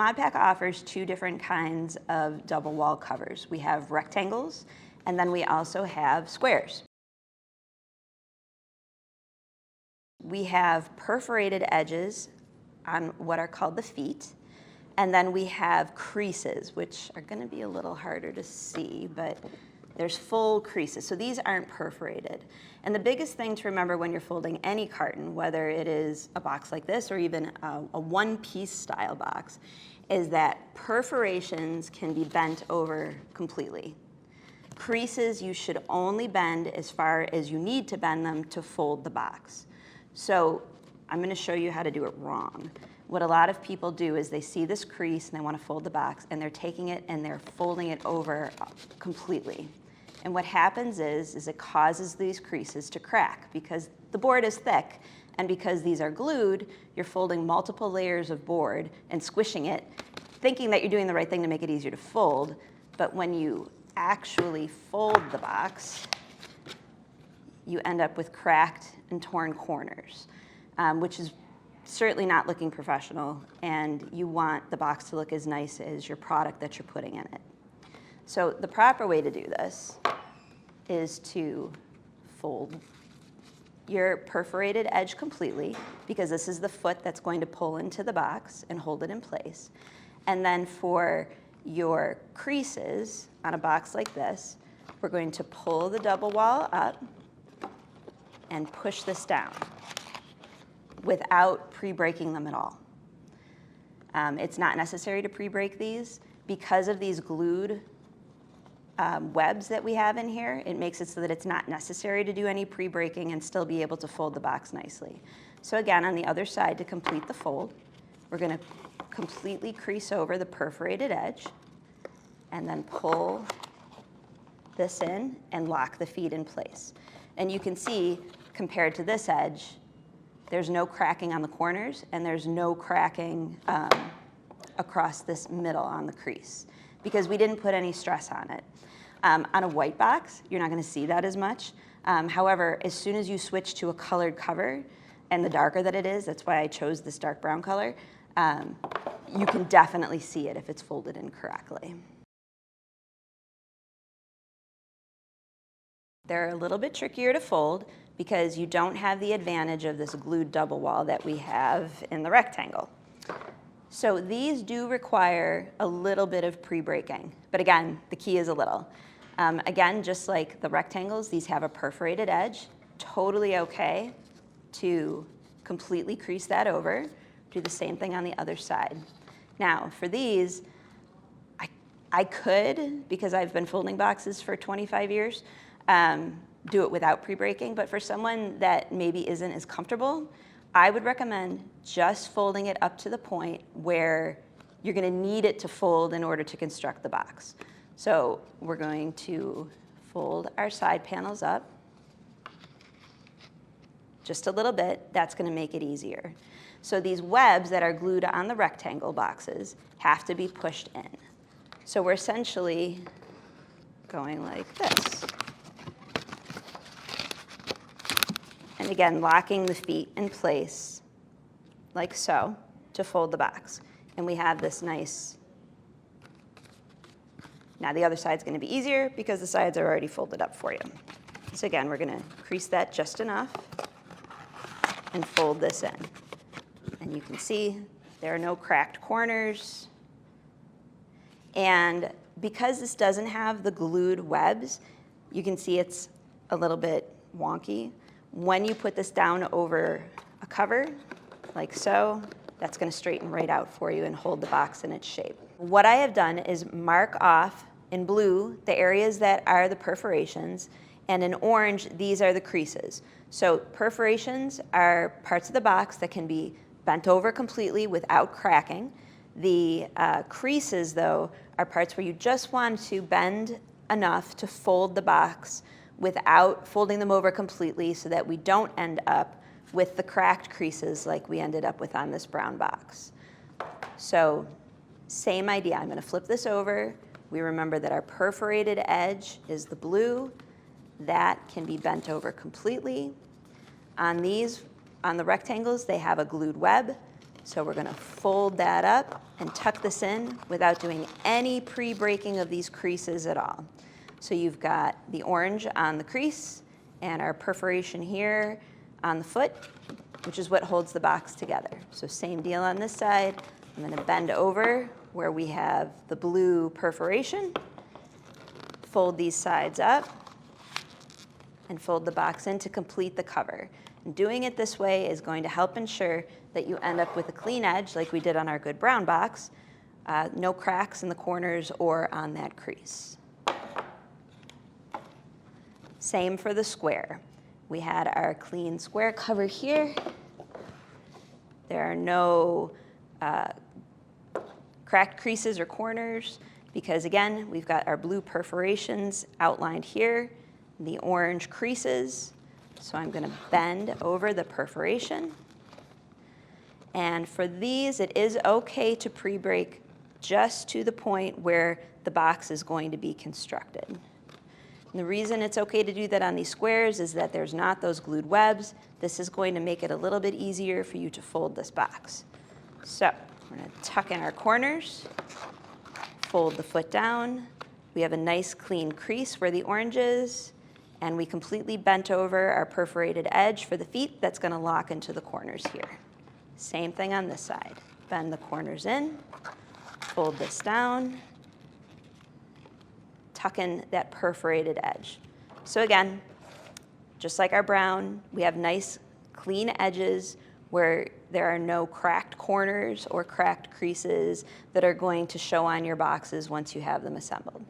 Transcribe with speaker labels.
Speaker 1: MOD-PAC offers two different kinds of double wall covers. We have rectangles, and then we also have squares. We have perforated edges on what are called the feet, and then we have creases, which are going to be a little harder to see, but there's full creases. So these aren't perforated. And the biggest thing to remember when you're folding any carton, whether it is a box like this or even a one-piece style box, is that perforations can be bent over completely. Creases you should only bend as far as you need to bend them to fold the box. So I'm going to show you how to do it wrong. What a lot of people do is they see this crease and they want to fold the box, and they're taking it and they're folding it over completely. And what happens is it causes these creases to crack because the board is thick, and because these are glued, you're folding multiple layers of board and squishing it, thinking that you're doing the right thing to make it easier to fold. But when you actually fold the box, you end up with cracked and torn corners, which is certainly not looking professional, and you want the box to look as nice as your product that you're putting in it. So the proper way to do this is to fold your perforated edge completely, because this is the foot that's going to pull into the box and hold it in place. And then for your creases on a box like this, we're going to pull the double wall up and push this down without pre-breaking them at all. It's not necessary to pre-break these. Because of these glued webs that we have in here, it makes it so that it's not necessary to do any pre-breaking and still be able to fold the box nicely. So again, on the other side, to complete the fold, we're going to completely crease over the perforated edge and then pull this in and lock the feet in place. And you can see, compared to this edge, there's no cracking on the corners, and there's no cracking across this middle on the crease, because we didn't put any stress on it. On a white box, you're not going to see that as much. However, as soon as you switch to a colored cover, and the darker that it is, that's why I chose this dark brown color, you can definitely see it if it's folded in correctly. They're a little bit trickier to fold because you don't have the advantage of this glued double wall that we have in the rectangle. So these do require a little bit of pre-breaking, but again, the key is a little. Again, just like the rectangles, these have a perforated edge. Totally okay to completely crease that over. Do the same thing on the other side. Now, for these, I could, because I've been folding boxes for 25 years, do it without pre-breaking, but for someone that maybe isn't as comfortable, I would recommend just folding it up to the point where you're going to need it to fold in order to construct the box. So we're going to fold our side panels up just a little bit. That's going to make it easier. So these webs that are glued on the rectangle boxes have to be pushed in. So we're essentially going like this. And again, locking the feet in place like so to fold the box. And we have this nice, now the other side's going to be easier because the sides are already folded up for you. So again, we're going to crease that just enough and fold this in. And you can see there are no cracked corners. And because this doesn't have the glued webs, you can see it's a little bit wonky. When you put this down over a cover, like so, that's going to straighten right out for you and hold the box in its shape. What I have done is mark off in blue the areas that are the perforations, and in orange, these are the creases. So perforations are parts of the box that can be bent over completely without cracking. The creases, though, are parts where you just want to bend enough to fold the box without folding them over completely so that we don't end up with the cracked creases like we ended up with on this brown box. So same idea. I'm going to flip this over. We remember that our perforated edge is the blue. That can be bent over completely. On these, on the rectangles, they have a glued web. So we're gonna fold that up and tuck this in without doing any pre-breaking of these creases at all. So you've got the orange on the crease and our perforation here on the foot, which is what holds the box together. So same deal on this side. I'm gonna bend over where we have the blue perforation, fold these sides up, and fold the box in to complete the cover. And doing it this way is going to help ensure that you end up with a clean edge like we did on our good brown box, no cracks in the corners or on that crease. Same for the square. We had our clean square cover here. There are no cracked creases or corners because, again, we've got our blue perforations outlined here, the orange creases. So I'm going to bend over the perforation. And for these, it is okay to pre-break just to the point where the box is going to be constructed. And the reason it's okay to do that on these squares is that there's not those glued webs. This is going to make it a little bit easier for you to fold this box. So we're going to tuck in our corners, fold the foot down. We have a nice clean crease where the orange is, and we completely bent over our perforated edge for the feet that's going to lock into the corners here. Same thing on this side. Bend the corners in, fold this down, tuck in that perforated edge. So again, just like our brown, we have nice clean edges where there are no cracked corners or cracked creases that are going to show on your boxes once you have them assembled.